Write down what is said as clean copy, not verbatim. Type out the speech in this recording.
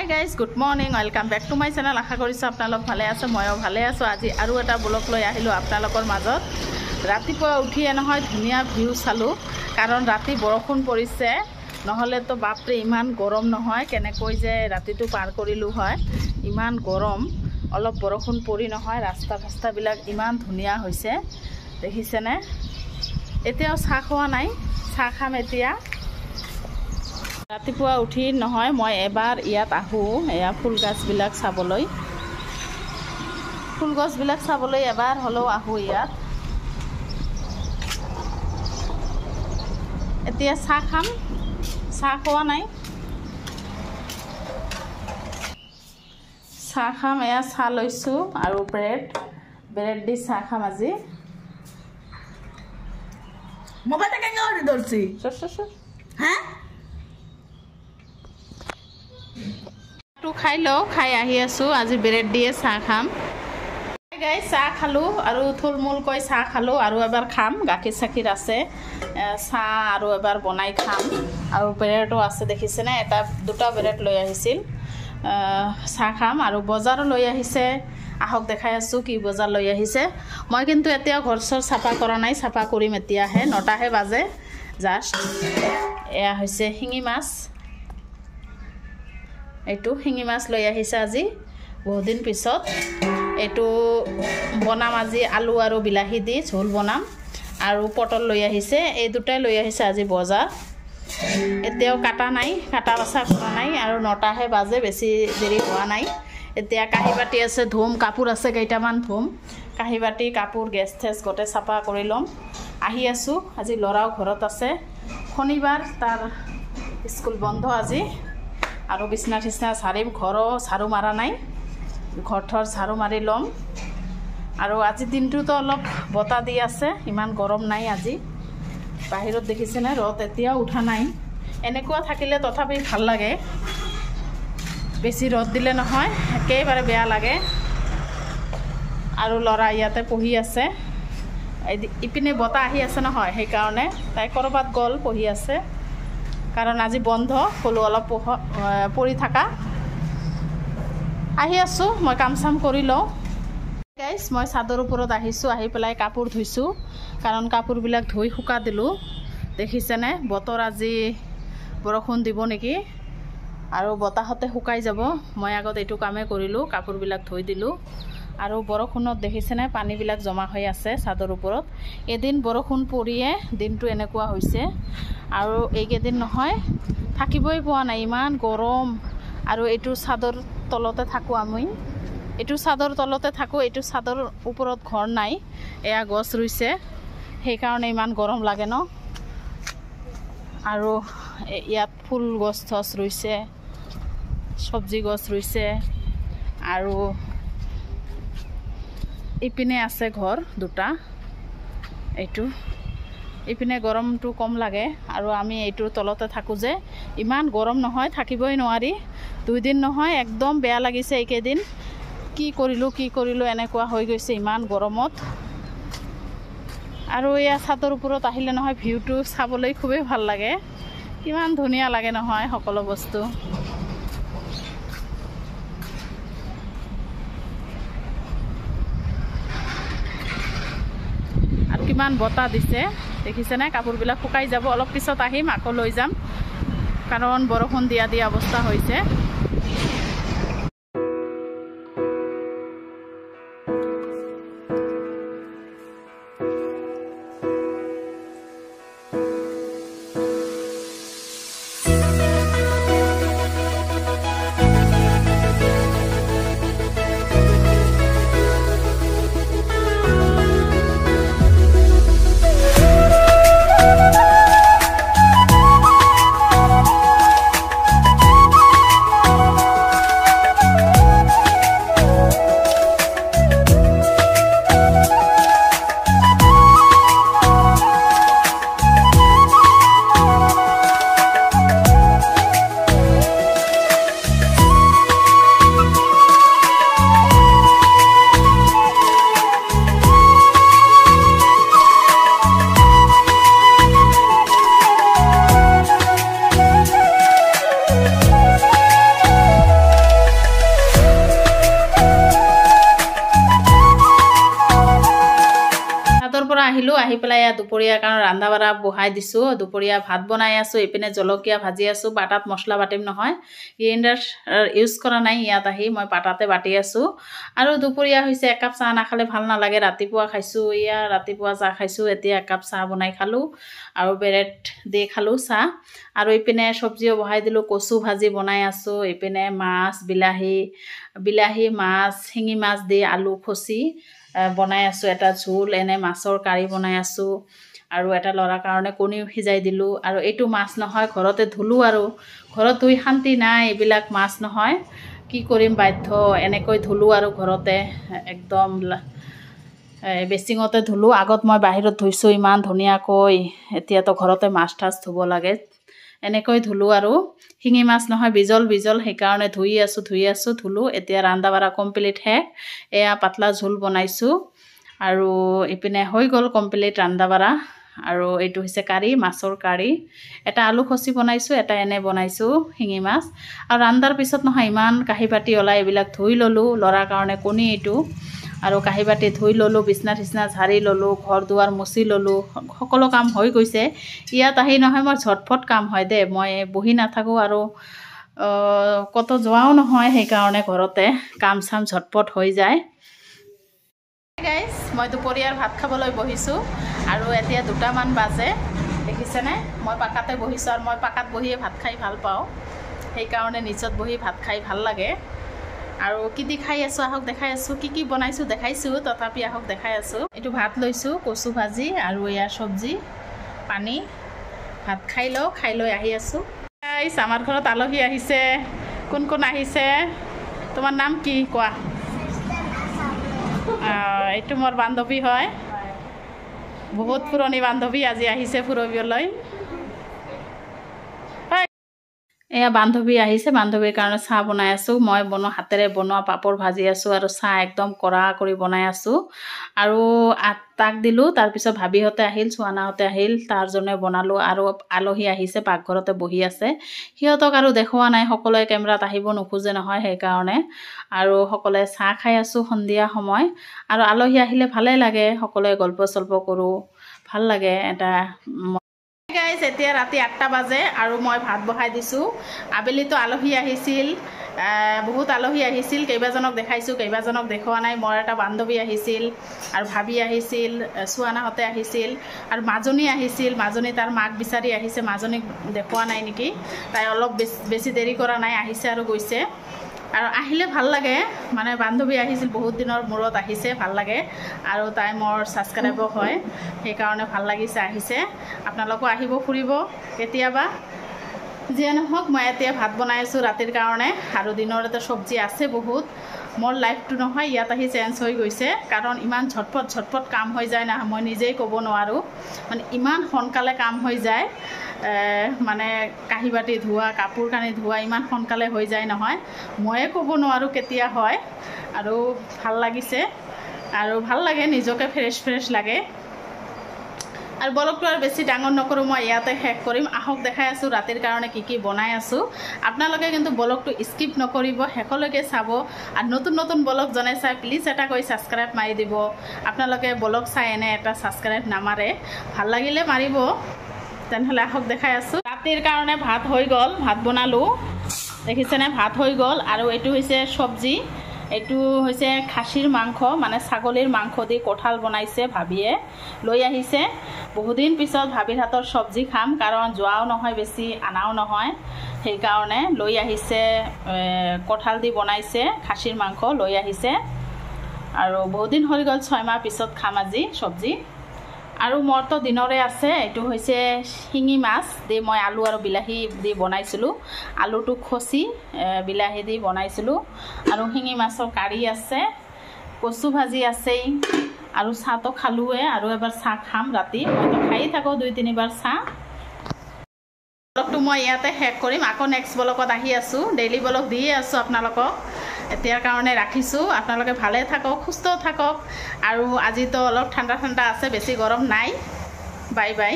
guys, good morning. Welcome back to my channel. আশা কৰিছো আপোনালোক ভালে আছে, ময়ো ভালে আছো। আজি আৰু এটা ব্লগ লৈ আহিলো আপোনালোকৰ মাজত। ৰাতিপুৱা উঠিয়ে নহয় ধুনীয়া ভিউ চালো, কাৰণ ৰাতি বৰষুণ পৰিছে, নহলে তো বাপৰে ইমান গৰম নহয়, কেনেকৈ যে ৰাতিটো পাৰ কৰিলো হয়। ইমান গৰম, অলপ বৰষুণ পৰি নহয় ৰাস্তা বিলাক ইমান ধুনীয়া হৈছে, দেখিছেনে? এতিয়াও চাহ খোৱা নাই, চাহ খাম এতিয়া। ৰাতিপুৱা উঠি নহয় মই এবাৰ ইয়াত আহোঁ, এয়া ফুল গছবিলাক চাবলৈ, ফুল গছবিলাক চাবলৈ এবাৰ হ'লেও আহোঁ ইয়াত। এতিয়া চাহ খাম, চাহ খোৱা নাই, চাহ খাম। এয়া চাহ লৈছোঁ আৰু ব্ৰেড দি চাহ খাম আজি। মোবাইলটা কেন ধৰছি হ্যাঁ খাই লওঁ, খাই আহি আছোঁ। আজি ব্ৰেড দিয়ে চাহ খাম। গাই চাহ খালোঁ আৰু থুলমূলকৈ চাহ খালোঁ, আৰু এবাৰ খাম। গাখীৰ চাখীৰ আছে, চাহ আৰু এবাৰ বনাই খাম। আৰু ব্ৰেডো আছে, দেখিছেনে? দুটা ব্ৰেড লৈ আহিছিল, চাহ খাম। আৰু বজাৰো লৈ আহিছে, আহক দেখাই আছোঁ কি বজাৰ লৈ আহিছে। মই কিন্তু এতিয়া ঘৰ চৰ চাফা কৰা নাই, চাফা কৰিম এতিয়াহে, 9টাহে বাজে জাষ্ট। এয়া হৈছে শিঙি মাছ, এইটো শিঙি মাছ লৈ আহিছে আজি বহুদিন পিছত। এইটো বনাম আজি, আলু আৰু বিলাহী দি ঝোল বনাম। আৰু পটল লৈ আহিছে, এই দুটাই লৈ আহিছে আজি বজাৰ। এতিয়াও কাটা নাই, কাটা বাছা কৰা নাই, আৰু 9টাহে বাজে, বেছি দেৰি হোৱা নাই। এতিয়া কাঁহী বাতি আছে, ধুম, কাপোৰ আছে কেইটামান ধুম, কাঁহী বাতি কাপোৰ গেছ থেছ গোটেই চাফা কৰি ল'ম। আহি আছোঁ, আজি ল'ৰাও ঘৰত আছে, শনিবাৰ, তাৰ স্কুল বন্ধ আজি। আৰু বিছনা ঠিচনা ঝাৰিম, ঘৰো ঝাৰু মাৰা নাই, ঘৰ থৰ ঝাৰু মাৰি ল'ম। আৰু আজিৰ দিনটোতো অলপ বতাহ দি আছে, ইমান গৰম নাই আজি। বাহিৰত দেখিছেনে ৰ'দ এতিয়াও উঠা নাই। এনেকুৱা থাকিলে তথাপি ভাল লাগে, বেছি ৰ'দ দিলে নহয় একেবাৰে বেয়া লাগে। আৰু ল'ৰা ইয়াতে পঢ়ি আছে, ইপিনে বতাহ আহি আছে নহয়, সেইকাৰণে তাই ক'ৰবাত গ'ল, পঢ়ি আছে, কাৰণ আজি বন্ধ ক'লো অলপ পঢ়ি থাকা। আহি আছোঁ, মই কাম চাম কৰি লওঁ। গাইজ মই চাদৰ ওপৰত আহিছোঁ, আহি পেলাই কাপোৰ ধুইছোঁ, কাৰণ কাপোৰবিলাক ধুই শুকা দিলোঁ। দেখিছেনে? বতৰ আজি বৰষুণ দিব নেকি, আৰু বতাহতে শুকাই যাব। মই আগত এইটো কামেই কৰিলোঁ, কাপোৰবিলাক ধুই দিলোঁ। আৰু বৰষুণত দেখিছেনে পানীবিলাক জমা হৈ আছে চাদৰ ওপৰত। এদিন বৰষুণ পৰিয়ে দিনটো এনেকুৱা হৈছে, আৰু এইকেইদিন নহয় থাকিবই পোৱা নাই, ইমান গৰম। আৰু এইটো চাদৰ তলতে থাকোঁ আমি, এইটো চাদৰ তলতে থাকোঁ, এইটো চাদৰ ওপৰত ঘৰ নাই। এয়া গছ ৰুইছে, সেইকাৰণে ইমান গৰম লাগে ন। আৰু ইয়াত ফুল গছ থছ ৰুইছে, চব্জি গছ ৰুইছে, আৰু ইপিনে আছে ঘৰ দুটা। এইটো ইপিনে গৰমটো কম লাগে, আৰু আমি এইটোৰ তলতে থাকোঁ যে ইমান গৰম নহয়, থাকিবই নোৱাৰি। 2 দিন নহয় একদম বেয়া লাগিছে এইকেইদিন, কি কৰিলোঁ এনেকুৱা হৈ গৈছে ইমান গৰমত। আৰু এয়া ছাদৰ ওপৰত আহিলে নহয় ভিউটো চাবলৈ খুবেই ভাল লাগে, কিমান ধুনীয়া লাগে নহয় সকলো বস্তু। আৰু কিমান বতাহ দিছে, দেখিছেনে? কাপোৰবিলাক শুকাই যাব, অলপ পিছত আহিম, আকৌ লৈ যাম, কাৰণ বৰষুণ দিয়া অৱস্থা হৈছে। আহিলোঁ আহি পেলাই দুপৰীয়াৰ কাৰণে ৰান্ধা বাঢ়া বহাই দিছোঁ দুপৰীয়া ভাত বনাই আছোঁ এইপিনে জলকীয়া ভাজি আছোঁ পাতাত মছলা বাটিম নহয় গ্ৰাইণ্ডাৰ ইউজ কৰা নাই ইয়াত আহি মই পাতাতে বাটি আছোঁ আৰু দুপৰীয়া হৈছে একাপ চাহ নাখালে ভাল নালাগে ৰাতিপুৱা খাইছোঁ ৰাতিপুৱা চাহ খাইছোঁ এতিয়া একাপ চাহ বনাই খালোঁ আৰু ব্ৰেড দি খালোঁ চাহ আৰু এইপিনে চব্জিও বহাই দিলোঁ কচু ভাজি বনাই আছোঁ এইপিনে মাছ বিলাহী মাছ শিঙি মাছ দি আলু খচি বনাই আছোঁ এটা ঝোল এনে মাছৰ কাৰি বনাই আছোঁ আৰু এটা ল'ৰাৰ কাৰণে কণীও সিজাই দিলোঁ আৰু এইটো মাছ নহয় ঘৰতে ধুলোঁ আৰু ঘৰত ধুই শান্তি নাই এইবিলাক মাছ নহয় কি কৰিম বাধ্য এনেকৈ ধুলোঁ আৰু ঘৰতে একদম বেচিঙতে ধুলোঁ আগত মই বাহিৰত ধুইছোঁ ইমান ধুনীয়াকৈ এতিয়াতো ঘৰতে মাছ ঠাচ ধুব লাগে এনেকৈ ধুলোঁ আৰু শিঙি মাছ নহয় বিজল সেইকাৰণে ধুই আছোঁ ধুলোঁ এতিয়া ৰান্ধা বাঢ়া কমপ্লিট শেষ এয়া পাতলা ঝোল বনাইছোঁ আৰু ইপিনে হৈ গ'ল কমপ্লিট ৰান্ধা বাঢ়া আৰু এইটো হৈছে কাৰি মাছৰ কাৰি এটা আলু খচি বনাইছোঁ এটা এনে বনাইছোঁ শিঙি মাছ আৰু ৰান্ধাৰ পিছত নহয় ইমান কাঁহী বাতি ওলাই এইবিলাক ধুই ল'লোঁ ল'ৰাৰ কাৰণে কণী এইটো আৰু কাঁহী বাতি ধুই ল'লোঁ বিছনা ঝাৰি ল'লোঁ ঘৰ দুৱাৰ মুচি ল'লোঁ সকলো কাম হৈ গৈছে ইয়াত আহি নহয় মোৰ ঝটফট কাম হয় দে মই বহি নাথাকোঁ আৰু কত যোৱাও নহয় সেইকাৰণে ঘৰতে কাম চাম ঝটপট হৈ যায় গাইজ মই দুপৰীয়াৰ ভাত খাবলৈ বহিছোঁ আৰু এতিয়া 2টামান বাজে দেখিছেনে মই পাকাতে বহিছোঁ আৰু মই পাকাত বহিয়ে ভাত খাই ভাল পাওঁ সেইকাৰণে নিচত বহি ভাত খাই ভাল লাগে আৰু কি দি খাই আছোঁ আহক দেখাই আছোঁ কি বনাইছোঁ দেখাইছোঁ তথাপি আহক দেখাই আছোঁ এইটো ভাত লৈছোঁ কচু ভাজি আৰু এয়া চব্জি পানী ভাত খাই লৈ আহি আছোঁ গাইজ আমাৰ ঘৰত আলহী আহিছে কোন আহিছে তোমাৰ নাম কি কোৱা এইটো মোৰ বান্ধৱী হয় বহুত পুৰণি বান্ধৱী আজি আহিছে ফুৰিবলৈ এয়া বান্ধৱী আহিছে বান্ধৱীৰ কাৰণে চাহ বনাই আছোঁ মই হাতেৰে বনোৱা পাপৰ ভাজি আছোঁ আৰু চাহ একদম কৰা কৰি বনাই আছোঁ আৰু তাক দিলোঁ তাৰপিছত ভাবিহঁতে আহিল চোৱানাহঁতে আহিল তাৰ জন্য বনালোঁ আৰু আলহী আহিছে পাকঘৰতে বহি আছে সিহঁতক আৰু দেখুওৱা নাই সকলোৱে কেমেৰাত আহিব নোখোজে নহয় সেইকাৰণে আৰু সকলোৱে চাহ খাই আছোঁ সন্ধিয়া সময় আৰু আলহী আহিলে ভালে লাগে সকলোৱে গল্প চল্প কৰোঁ ভাল লাগে এটা গাইজ এতিয়া ৰাতি 8টা বাজে আৰু মই ভাত বহাই দিছোঁ আবেলিতো আলহী আহিছিল বহুত আলহী আহিছিল কেইবাজনক দেখাইছোঁ কেইবাজনক দেখুওৱা নাই মোৰ এটা বান্ধৱী আহিছিল আৰু ভাবি আহিছিল চোৱানাহঁতে আহিছিল আৰু মাজনী আহিছিল মাজনী তাৰ মাক বিচাৰি আহিছে মাজনীক দেখুওৱা নাই নেকি তাই অলপ বেছি দেৰি কৰা নাই আহিছে আৰু গৈছে আৰু আহিলে ভাল লাগে মানে বান্ধৱী আহিছিল বহুত দিনৰ মূৰত আহিছে ভাল লাগে আৰু তাই মোৰ ছাবস্ক্ৰাইবৰ হয় সেইকাৰণে ভাল লাগিছে আহিছে আপোনালোকো আহিব ফুৰিব কেতিয়াবা যিয়ে নহওক মই এতিয়া ভাত বনাই আছোঁ ৰাতিৰ কাৰণে আৰু দিনৰ এটা চব্জি আছে বহুত মোৰ লাইফটো নহয় ইয়াত আহি চেঞ্জ হৈ গৈছে কাৰণ ইমান ঝটপট কাম হৈ যায় না মই নিজেই ক'ব নোৱাৰোঁ মানে ইমান সোনকালে কাম হৈ যায় মানে কাঁহী বাতি ধোৱা কাপোৰ কানি ধোৱা ইমান সোনকালে হৈ যায় নহয় ময়ে ক'ব নোৱাৰোঁ কেতিয়া হয় আৰু ভাল লাগিছে আৰু ভাল লাগে নিজকে ফ্ৰেছ লাগে আৰু ব্লগটো আৰু বেছি ডাঙৰ নকৰোঁ মই ইয়াতে শেষ কৰিম আহক দেখাই আছোঁ ৰাতিৰ কাৰণে কি বনাই আছোঁ আপোনালোকে কিন্তু ব্লগটো স্কিপ নকৰিব শেষলৈকে চাব আৰু নতুন ব্লগ জনাই চাই প্লিজ এটা কৰি ছাবস্ক্ৰাইব মাৰি দিব আপোনালোকে ব্লগ চাই এনে এটা ছাবস্ক্ৰাইব নামাৰে ভাল লাগিলে মাৰিব তেনেহ'লে আহক দেখাই আছোঁ ৰাতিৰ কাৰণে ভাত হৈ গ'ল ভাত বনালোঁ দেখিছেনে ভাত হৈ গ'ল আৰু এইটো হৈছে চব্জি এইটো হৈছে খাচীৰ মাংস মানে ছাগলীৰ মাংস দি কঁঠাল বনাইছে ভাবিয়ে লৈ আহিছে বহুদিন পিছত ভাবিৰ হাতৰ চব্জি খাম কাৰণ যোৱাও নহয় বেছি আনাও নহয় সেইকাৰণে লৈ আহিছে কঁঠাল দি বনাইছে খাচীৰ মাংস লৈ আহিছে আৰু বহুদিন হৈ গ'ল 6 মাহ পিছত খাম আজি চব্জি আৰু মোৰতো দিনৰে আছে এইটো হৈছে শিঙি মাছ দি মই আলু আৰু বিলাহী দি বনাইছিলোঁ আলুটো খচি বিলাহী দি বনাইছিলোঁ আৰু শিঙি মাছৰ কাৰি আছে কচু ভাজি আছেই আৰু চাহটো খালোঁৱে আৰু এবাৰ চাহ খাম ৰাতি মইতো খাই থাকোঁ 2-3 বাৰ চাহ ব্লগটো মই ইয়াতে শেষ কৰিম আকৌ নেক্সট ব্লগত আহি আছোঁ ডেইলি ব্লগ দিয়ে আছোঁ আপোনালোকক এতিয়াৰ কাৰণে ৰাখিছোঁ আপোনালোকে ভালে থাকক সুস্থ থাকক আৰু আজিতো অলপ ঠাণ্ডা আছে বেছি গৰম নাই বাই বাই